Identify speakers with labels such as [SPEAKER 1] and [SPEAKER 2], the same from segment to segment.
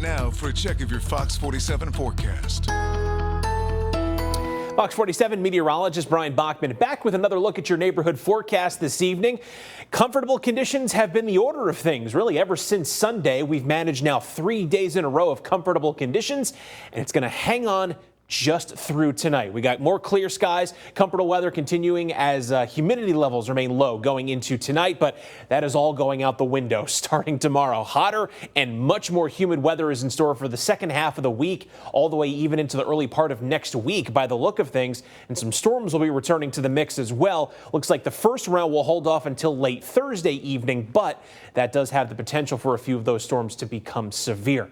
[SPEAKER 1] Now for a check of your Fox 47 forecast.
[SPEAKER 2] Fox 47 meteorologist Brian Bachman back with another look at your neighborhood forecast this evening. Comfortable conditions have been the order of things really ever since Sunday. We've managed now 3 days in a row of comfortable conditions, and it's going to hang on just through tonight. We got more clear skies, comfortable weather continuing as humidity levels remain low going into tonight, but that is all going out the window starting tomorrow. Hotter and much more humid weather is in store for the second half of the week, all the way even into the early part of next week by the look of things, and some storms will be returning to the mix as well. Looks like the first round will hold off until late Thursday evening, but that does have the potential for a few of those storms to become severe.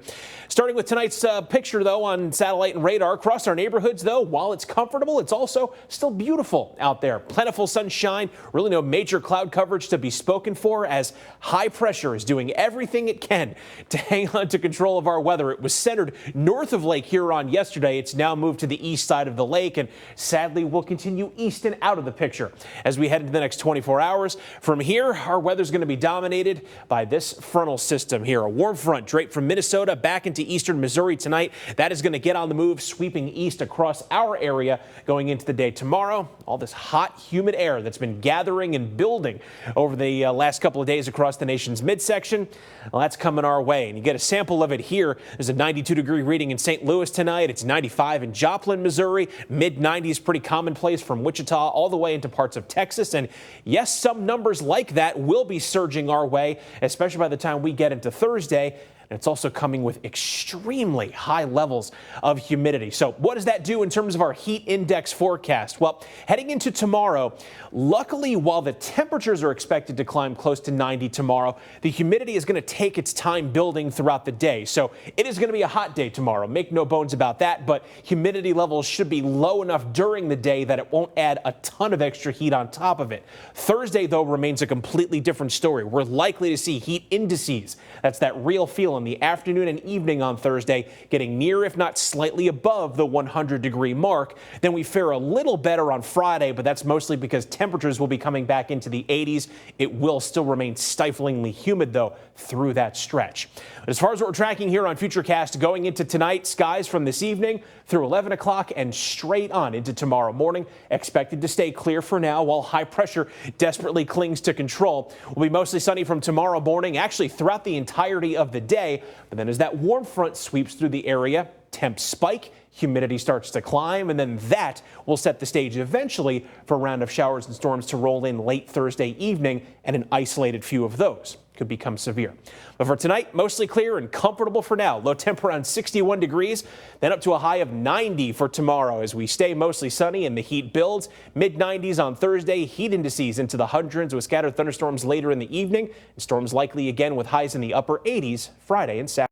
[SPEAKER 2] Starting with tonight's picture, though, on satellite and radar across our neighborhoods, though, while it's comfortable, it's also still beautiful out there. Plentiful sunshine, really no major cloud coverage to be spoken for as high pressure is doing everything it can to hang on to control of our weather. It was centered north of Lake Huron yesterday. It's now moved to the east side of the lake and sadly will continue east and out of the picture as we head into the next 24 hours. From here, our weather's going to be dominated by this frontal system here. A warm front draped from Minnesota back into eastern Missouri tonight. That is going to get on the move, sweeping east across our area going into the day tomorrow. All this hot, humid air that's been gathering and building over the last couple of days across the nation's midsection, well, that's coming our way. And you get a sample of it here. There's a 92-degree reading in St. Louis tonight. It's 95 in Joplin, Missouri. Mid-90s pretty commonplace from Wichita all the way into parts of Texas. And yes, some numbers like that will be surging our way, especially by the time we get into Thursday. And it's also coming with extremely high levels of humidity. So what does that do in terms of our heat index forecast? Well, heading into tomorrow, luckily, while the temperatures are expected to climb close to 90 tomorrow, the humidity is going to take its time building throughout the day. So it is going to be a hot day tomorrow. Make no bones about that. But humidity levels should be low enough during the day that it won't add a ton of extra heat on top of it. Thursday, though, remains a completely different story. We're likely to see heat indices. That's that real feel in the afternoon and evening on Thursday, getting near, if not slightly above, the 100-degree mark. Then we fare a little better on Friday, but that's mostly because temperatures will be coming back into the 80s. It will still remain stiflingly humid, though, through that stretch. But as far as what we're tracking here on Futurecast going into tonight, skies from this evening through 11 o'clock and straight on into tomorrow morning, expected to stay clear for now while high pressure desperately clings to control. Will be mostly sunny from tomorrow morning, actually throughout the entirety of the day. But then as that warm front sweeps through the area, temps spike, humidity starts to climb, and then that will set the stage eventually for a round of showers and storms to roll in late Thursday evening, and an isolated few of those could become severe. But for tonight, mostly clear and comfortable for now. Low temp around 61 degrees, then up to a high of 90 for tomorrow as we stay mostly sunny and the heat builds. Mid-90s on Thursday, heat indices into the hundreds with scattered thunderstorms later in the evening, and storms likely again with highs in the upper 80s Friday and Saturday.